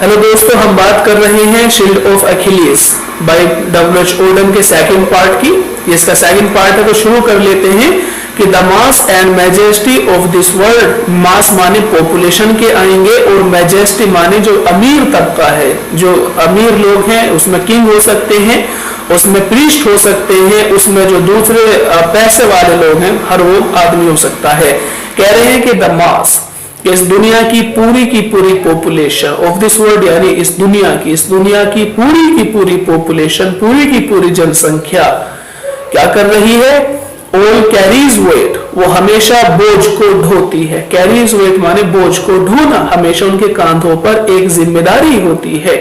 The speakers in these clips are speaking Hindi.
हेलो दोस्तों, हम बात कर रहे हैं shield of Achilles by W.H. Auden के सेकंड पार्ट की। ये इसका सेकंड पार्ट है, तो शुरू कर लेते हैं कि the mass and majesty of this world. Mass माने पॉपुलेशन के आएंगे और मैजेस्टी माने जो अमीर तबका है, जो अमीर लोग हैं, उसमें किंग हो सकते हैं, उसमें प्रीस्ट हो सकते हैं, उसमें जो दूसरे पैसे वाले लोग हैं, हर वो आदमी हो सकता है। कह रहे हैं कि द मास, इस दुनिया की पूरी पॉपुलेशन ऑफ दिस वर्ल्ड, यानी इस दुनिया की पूरी पॉपुलेशन, पूरी की पूरी जनसंख्या क्या कर रही है? ऑल कैरीज वेट, वो हमेशा बोझ को ढोती है। कैरीज वेट माने बोझ को ढोना, हमेशा उनके कांधों पर एक जिम्मेदारी होती है।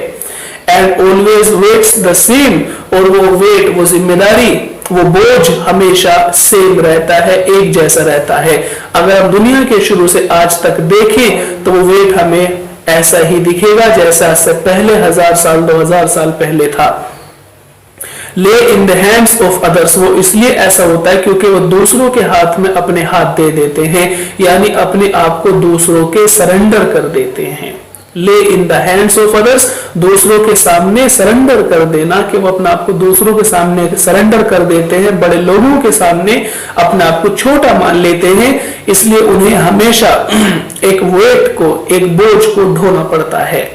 And always weights the same, और वो वेट, वो जिम्मेदारी, वो बोझ हमेशा सेम रहता है, एक जैसा रहता है। अगर हम दुनिया के शुरू से आज तक देखें तो वो वेट हमें ऐसा ही दिखेगा जैसा इससे पहले 1000 साल 2000 साल पहले था। ले in the hands of others, वो इसलिए ऐसा होता है क्योंकि वो दूसरों के हाथ में अपने हाथ दे देते हैं, यानी अपने आप को दूसरों के सरेंडर कर देते हैं। ले in the hands of others, दूसरों के सामने सरेंडर कर देना, कि वो अपने आप को दूसरों के सामने सरेंडर कर देते हैं, बड़े लोगों के सामने अपने आप को छोटा मान लेते हैं, इसलिए उन्हें हमेशा एक वेट को, एक बोझ को ढोना पड़ता है।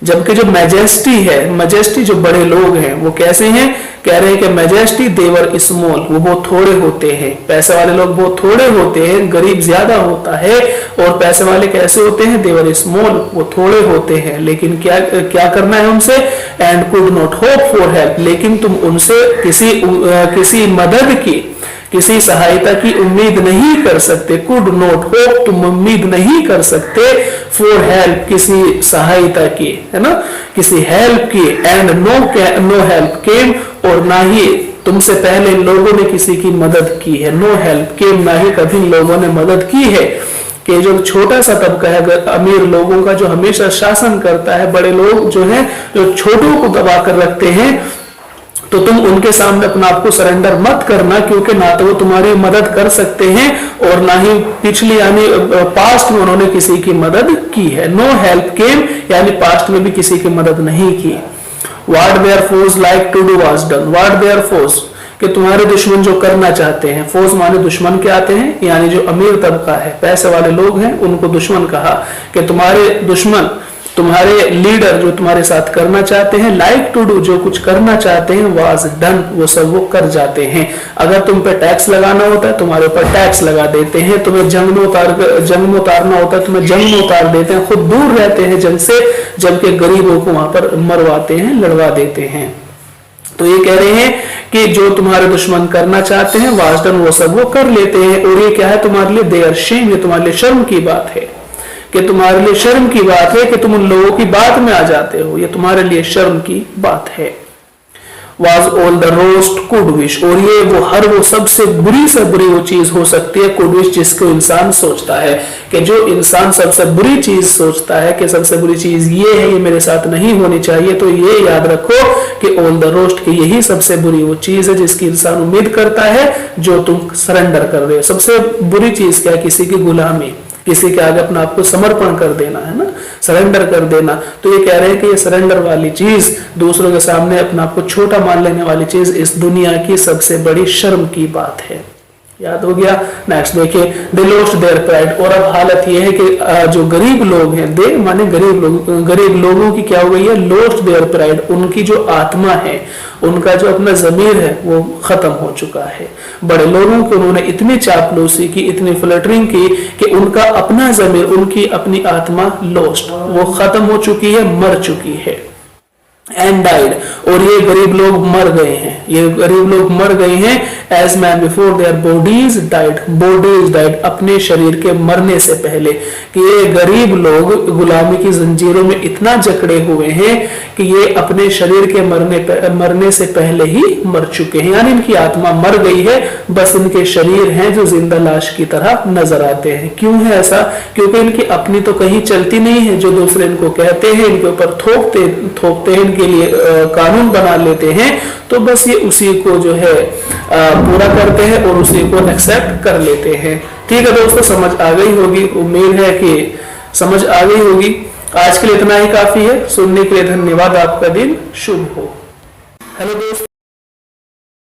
जबकि जो मैजेस्टी है, मैजेस्टी जो बड़े लोग हैं, वो कैसे हैं? कह रहे हैं कि मैजेस्टी देवर स्मॉल, वो बहुत थोड़े होते हैं। पैसे वाले लोग बहुत थोड़े होते हैं, गरीब ज्यादा होता है, और पैसे वाले कैसे होते हैं? देवर स्मॉल, वो थोड़े होते हैं। लेकिन क्या करना है उनसे? And could not hope for help, लेकिन तुम उनसे किसी मदद की, किसी सहायता की उम्मीद नहीं कर सकते। कुड नॉट होप, तुम उम्मीद नहीं कर सकते फॉर हेल्प, किसी सहायता की, है ना, किसी हेल्प की। एंड नो हेल्प केम, और ना ही तुमसे पहले लोगों ने किसी की मदद की है। नो हेल्प केम, ना ही कभी लोगों ने मदद की है। कि जो छोटा सा तबका है अमीर लोगों का, जो हमेशा शासन करता है, बड़े लोग जो है, जो छोटों को दबा कर रखते हैं, तो तुम उनके सामने अपना आपको सरेंडर मत करना, क्योंकि ना तो वो तुम्हारी मदद कर सकते हैं और ना ही पिछली यानी पास्ट में उन्होंने किसी की मदद की है। नो हेल्प केम, यानी पास्ट में भी किसी की मदद नहीं की। What their force like to do was done, what their force, कि तुम्हारे दुश्मन जो करना चाहते हैं। फोर्स माने दुश्मन क्या आते हैं, यानी जो अमीर तबका है, पैसे वाले लोग हैं, उनको दुश्मन कहा। कि तुम्हारे दुश्मन, तुम्हारे लीडर जो तुम्हारे साथ करना चाहते हैं, लाइक टू डू, जो कुछ करना चाहते हैं, वाज डन, वो सब वो कर जाते हैं। अगर तुम पे टैक्स लगाना होता है, तुम्हारे ऊपर टैक्स लगा देते हैं। तुम्हें जंग में उतारना होता है, तुम्हें जंग में उतार देते हैं। खुद दूर रहते हैं जंग से, जबकि गरीबों को वहां पर मरवाते हैं, लड़वा देते हैं। तो ये कह रहे हैं कि जो तुम्हारे दुश्मन करना चाहते हैं, वाज डन, वो सब वो कर लेते हैं। और ये क्या है तुम्हारे लिए? देयर शेम, ये तुम्हारे लिए शर्म की बात है, कि तुम्हारे लिए शर्म की बात है कि तुम उन लोगों की बात में आ जाते हो। ये तुम्हारे लिए शर्म की बात है। Was all the roast could wish, और ये वो सबसे बुरी से बुरी वो चीज हो सकती है, could wish, जिसको इंसान सोचता है। कि जो इंसान सबसे बुरी चीज सोचता है कि सबसे बुरी चीज ये है, ये मेरे साथ नहीं होनी चाहिए, तो ये याद रखो कि ऑल द रोस्ट, की यही सबसे बुरी वो चीज है जिसकी इंसान उम्मीद करता है, जो तुम सरेंडर कर रहे हो। सबसे बुरी चीज क्या है? किसी की गुलामी, किसी के आगे अपना आपको समर्पण कर देना, है ना, सरेंडर कर देना। तो ये कह रहे हैं कि ये सरेंडर वाली चीज, दूसरों के सामने अपना आपको छोटा मान लेने वाली चीज, इस दुनिया की सबसे बड़ी शर्म की बात है। याद हो गया? नेक्स्ट देखिए, दे लॉस्ट देयर प्राइड, और अब हालत यह है कि जो गरीब लोग हैं, दे माने गरीब लोगों की क्या हो गई है? लॉस्ट देयर प्राइड, उनकी जो आत्मा है, उनका जो अपना जमीर है, वो खत्म हो चुका है। बड़े लोगों को उन्होंने इतनी चापलूसी की, इतनी फ्लटरिंग की कि उनका अपना जमीर, उनकी अपनी आत्मा लॉस्ट, वो खत्म हो चुकी है, मर चुकी है। एंड डाइड, और ये गरीब लोग मर गए हैं, ये गरीब लोग मर गए हैं। As man before their bodies died, bodies died, अपने शरीर के मरने से पहले। कि ये गरीब लोग गुलामी की जंजीरों में इतना जकड़े हुए हैं कि ये अपने शरीर के मरने से पहले ही मर चुके हैं, यानी इनकी आत्मा मर गई है, बस इनके शरीर हैं जो जिंदा लाश की तरह नजर आते हैं। क्यों है ऐसा? क्योंकि इनकी अपनी तो कहीं चलती नहीं है, जो दूसरे इनको कहते हैं, इनके ऊपर थोपते हैं, इनके लिए कानून बना लेते हैं, तो बस ये उसी को जो है पूरा करते हैं और उसी को एक्सेप्ट कर लेते हैं। ठीक है दोस्तों, समझ आ गई होगी, उम्मीद है कि समझ आ गई होगी। आज के लिए इतना ही काफी है। सुनने के लिए धन्यवाद। आपका दिन शुभ हो। हेलो दोस्तों।